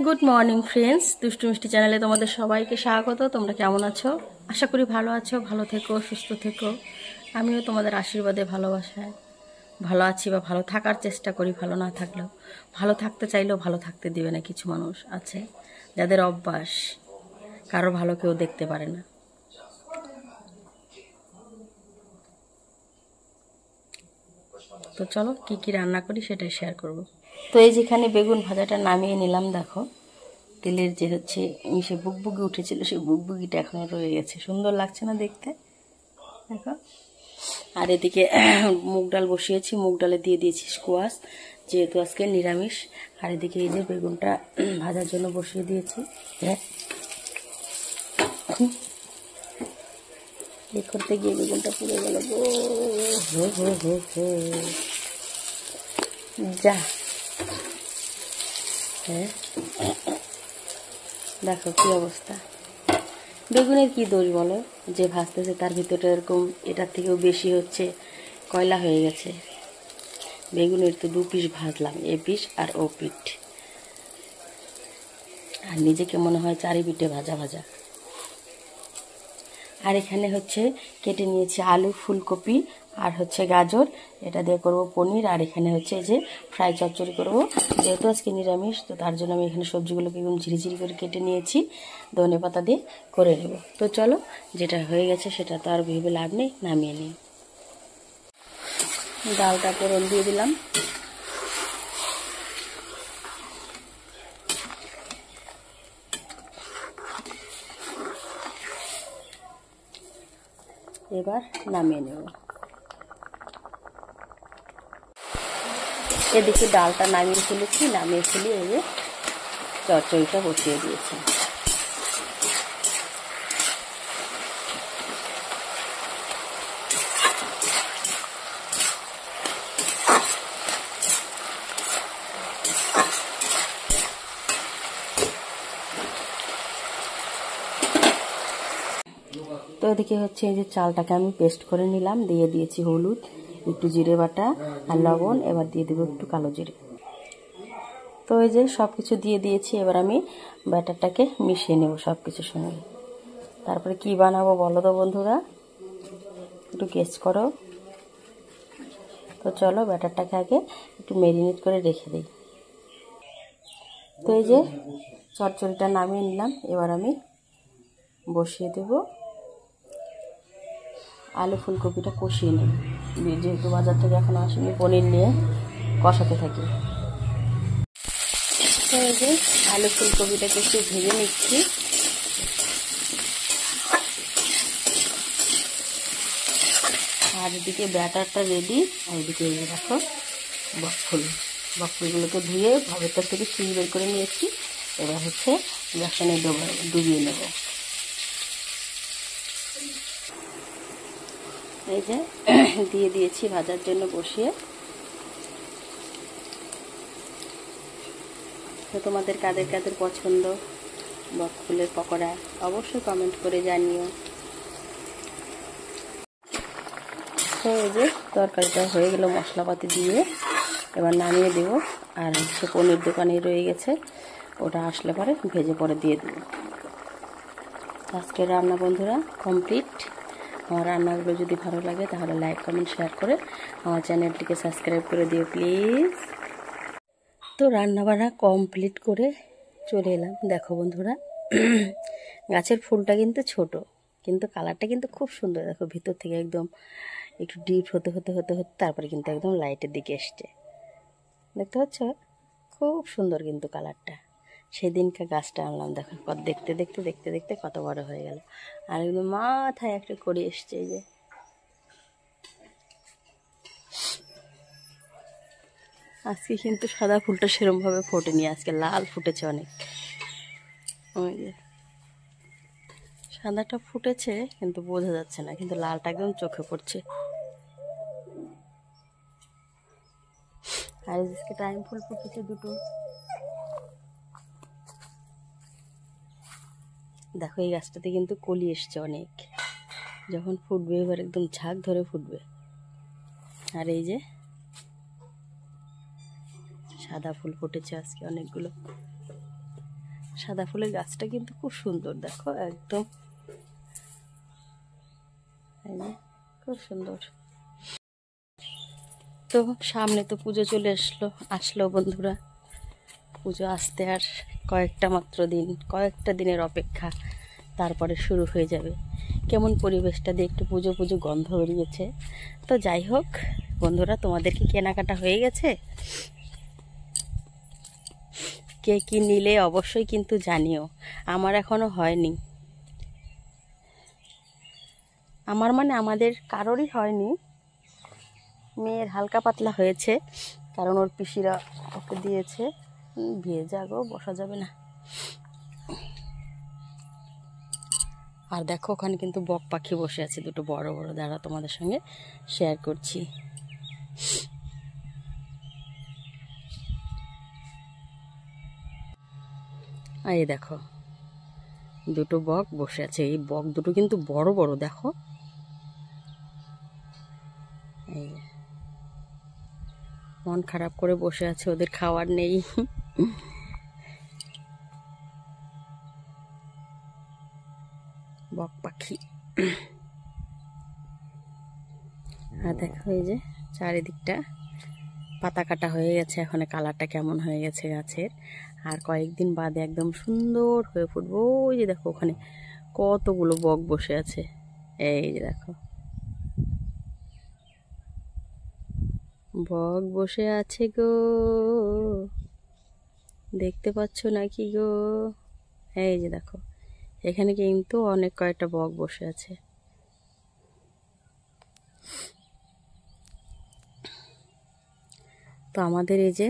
Good morning friends, দুষ্টু মিষ্টি চ্যানেলে তোমাদের সবাইকে স্বাগত। তোমরা কেমন আছো? আশা করি ভালো আছো। ভালো থেকো, সুস্থ থেকো। আমিও তোমাদের আশীর্বাদে ভালোবাসায় ভালো আছি বা ভালো থাকার চেষ্টা করি। ভালো না থাকলেও, ভালো থাকতে চাইলেও ভালো থাকতে দিবে না। কিছু মানুষ আছে যাদের অভ্যাস কারো ভালো কেউ দেখতে পারে না। তো চলো কি কি রান্না করি সেটাই শেয়ার করব। তো এই যেখানে বেগুন ভাজাটা নামিয়ে নিলাম। দেখো তেলের যে হচ্ছে সে বুকবুকি উঠেছিল, সেই বুকবুকিটা এখনো রয়ে গেছে। সুন্দর লাগছে না দেখতে? দেখো। আর এদিকে মুগ ডাল বসিয়েছি, মুগ ডালে দিয়ে দিয়েছি স্কোয়াশ, যেহেতু আজকে নিরামিষ। আর এদিকে এই যে বেগুনটা ভাজার জন্য বসিয়ে দিয়েছি। এই করতে গিয়ে বেগুনটা পুড়ে গেল গো। হো হো হো হো। যা, হ্যাঁ দেখো কি অবস্থা। বেগুনের কি দোষ বলো? যে ভাজতেছে তার ভিতরটা এরকম এটার থেকেও বেশি হচ্ছে কয়লা হয়ে গেছে। বেগুনের তো 2 পিস ভাজলাম, এ পিস আর ও পিঠ। আর নিজেকে মনে হয় 4 পিঠে ভাজা ভাজা। আর এখানে হচ্ছে কেটে নিয়েছি আলু, ফুলকপি আর হচ্ছে গাজর, এটা দিয়ে করব পনির। আর এখানে হচ্ছে যে ফ্রাই চচ্চড়ি করব। যেহেতু আজকে নিরামিষ, তো তার জন্য আমি এখানে সবজিগুলোকে একদম ঝিরিঝিরি করে কেটে নিয়েছি, ধনে পাতা দিয়ে করে নেব। তো চলো, যেটা হয়ে গেছে সেটা তো আর ভেবে লাভ নেই, নামিয়ে নিই। ডালটা ফোড়ন দিয়ে দিলাম। এবার নামিয়ে নেব। এদিকে ডালটা নামিয়ে ফেলেছি, নামিয়ে ফেলে এই যে চচ্চড়িটা বসিয়ে দিয়েছি। তো এদিকে হচ্ছে এই যে চালটাকে আমি পেস্ট করে নিলাম, দিয়ে দিয়েছি হলুদ, একটু জিরে বাটা আর লবণ। এবার দিয়ে দেবো একটু কালো জিরে। তো এই যে সব কিছু দিয়ে দিয়েছি। এবার আমি ব্যাটারটাকে মিশিয়ে নেব সব কিছুর সঙ্গে। তারপরে কি বানাবো বলো তো বন্ধুরা, একটু গেস করো। তো চলো ব্যাটারটাকে আগে একটু ম্যারিনেট করে রেখে দিই। তো এই যে চচ্চড়িটা নামিয়ে নিলাম। এবার আমি বসিয়ে দেব আলু ফুলকপিটা কষিয়ে নেব। যেহেতু বাজার থেকে এখন আসেনি, পনির নিয়ে কষাতে থাকি। তো এই যে আলু ফুলকপিটাকে একটু ভেজে নিচ্ছি। আর এদিকে ব্যাটারটা রেডি। আর এদিকে দেখো বকফুলগুলোকে ধুয়ে ভেতর থেকে সিল বের করে নিয়েছি। এবার হচ্ছে বেসনে ডুবিয়ে নেব। এই যে দিয়ে দিয়েছি ভাজার জন্য বসিয়ে। তো তোমাদের কাদের কাদের পছন্দ বকফুলের পকোড়া অবশ্যই কমেন্ট করে জানিও। তো এই যে তরকারিটা হয়ে গেল মশলাপাতি দিয়ে, এবার নামিয়ে দেব। আর হচ্ছে পনির দোকানে রয়ে গেছে, ওটা আসলে পরে ভেজে পরে দিয়ে দেবো। আজকের রান্না বন্ধুরা কমপ্লিট। আমার রান্নাগুলো যদি ভালো লাগে তাহলে লাইক কমেন্ট শেয়ার করে আমার চ্যানেলটিকে সাবস্ক্রাইব করে দিও প্লিজ। তো রান্নাবান্না কমপ্লিট করে চলে এলাম। দেখো বন্ধুরা, গাছের ফুলটা কিন্তু ছোট, কিন্তু কালারটা কিন্তু খুব সুন্দর। দেখো ভিতর থেকে একদম একটু ডিপ হতে হতে হতে হতে তারপরে কিন্তু একদম লাইটের দিকে এসছে। দেখতে পাচ্ছ? খুব সুন্দর কিন্তু কালারটা। সেদিনকে গাছটা আনলাম, দেখো দেখতে দেখতে দেখতে দেখতে কত বড় হয়ে গেল। আর একদম মাথায় একটা করে এসছে। এই যে আজকে কিন্তু সাদা ফুলটা সেরমভাবে ফোটেনি, আজকে লাল ফুটেছে অনেক। ওই যে সাদাটা ফুটেছে কিন্তু বোঝা যাচ্ছে না, কিন্তু লালটা একদম চোখে পড়ছে। আর আজকে টাইম ফুল ফুটেছে দুটো। দেখো এই গাছটাতে কিন্তু কলি এসছে অনেক, যখন ফুটবে এবার একদম ঝাঁক ধরে ফুটবে। আর এই যে সাদা ফুল ফুটেছে আজকে অনেকগুলো। সাদা ফুলের গাছটা কিন্তু খুব সুন্দর, দেখো একদম খুব সুন্দর। তো সামনে তো পুজো চলে আসলো বন্ধুরা। পুজো আসতে আর কয়েকটা দিনের অপেক্ষা, তারপরে শুরু হয়ে যাবে। কেমন পরিবেশটা দিয়ে একটু পুজো পুজো গন্ধ বেরিয়েছে। তো যাই হোক বন্ধুরা, তোমাদের কি কেনাকাটা হয়ে গেছে? কে কি নিলে অবশ্যই কিন্তু জানিও, আমার এখনো হয়নি। আমার মানে আমাদের কারোরই হয়নি, মেয়ের হালকা পাতলা হয়েছে, কারণ ওর পিসিরা ওকে দিয়েছে। ভেজা গো, বসা যাবে না। আর দেখো ওখানে কিন্তু বক পাখি বসে আছে দুটো বড় বড়, দাঁড়া তোমাদের সঙ্গে শেয়ার করছি। এই দেখো দুটো বক বসে আছে, এই বক দুটো কিন্তু বড় বড়, দেখো। এই মন খারাপ করে বসে আছে, ওদের খাওয়ার নেই। বক পাখি। আর দেখো এই যে চারিদিকটা পাতা কাটা হয়ে গেছে, এখন কালারটা কেমন হয়ে গেছে গাছের। আর কয়েকদিন বাদে একদম সুন্দর হয়ে ফুটবো। ওই যে দেখো ওখানে কতগুলো বক বসে আছে, এই যে দেখো বক বসে আছে গো, দেখতে পাচ্ছ নাকি গো? এই যে দেখো এখানে কিন্তু অনেক কয়েকটা বক বসে আছে। তো আমাদের এই যে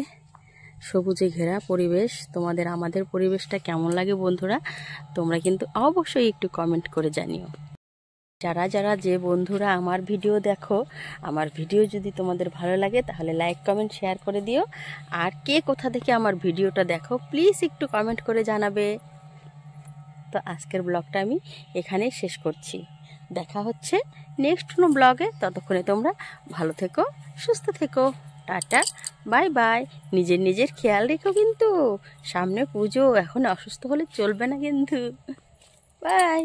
সবুজে ঘেরা পরিবেশ, তোমাদের আমাদের পরিবেশটা কেমন লাগে বন্ধুরা? তোমরা কিন্তু অবশ্যই একটু কমেন্ট করে জানিও। যারা যারা যে বন্ধুরা আমার ভিডিও দেখো, আমার ভিডিও যদি তোমাদের ভালো লাগে তাহলে লাইক কমেন্ট শেয়ার করে দিও। আর কে কোথা থেকে আমার ভিডিওটা দেখো প্লিজ একটু কমেন্ট করে জানাবে। তো আজকের ব্লগটা আমি এখানেই শেষ করছি, দেখা হচ্ছে নেক্সট কোনো ব্লগে। ততক্ষণে তোমরা ভালো থেকো, সুস্থ থেকো, টাটা, বাই বাই। নিজের খেয়াল রেখো কিন্তু, সামনে পুজো, এখন অসুস্থ হলে চলবে না কিন্তু। বাই।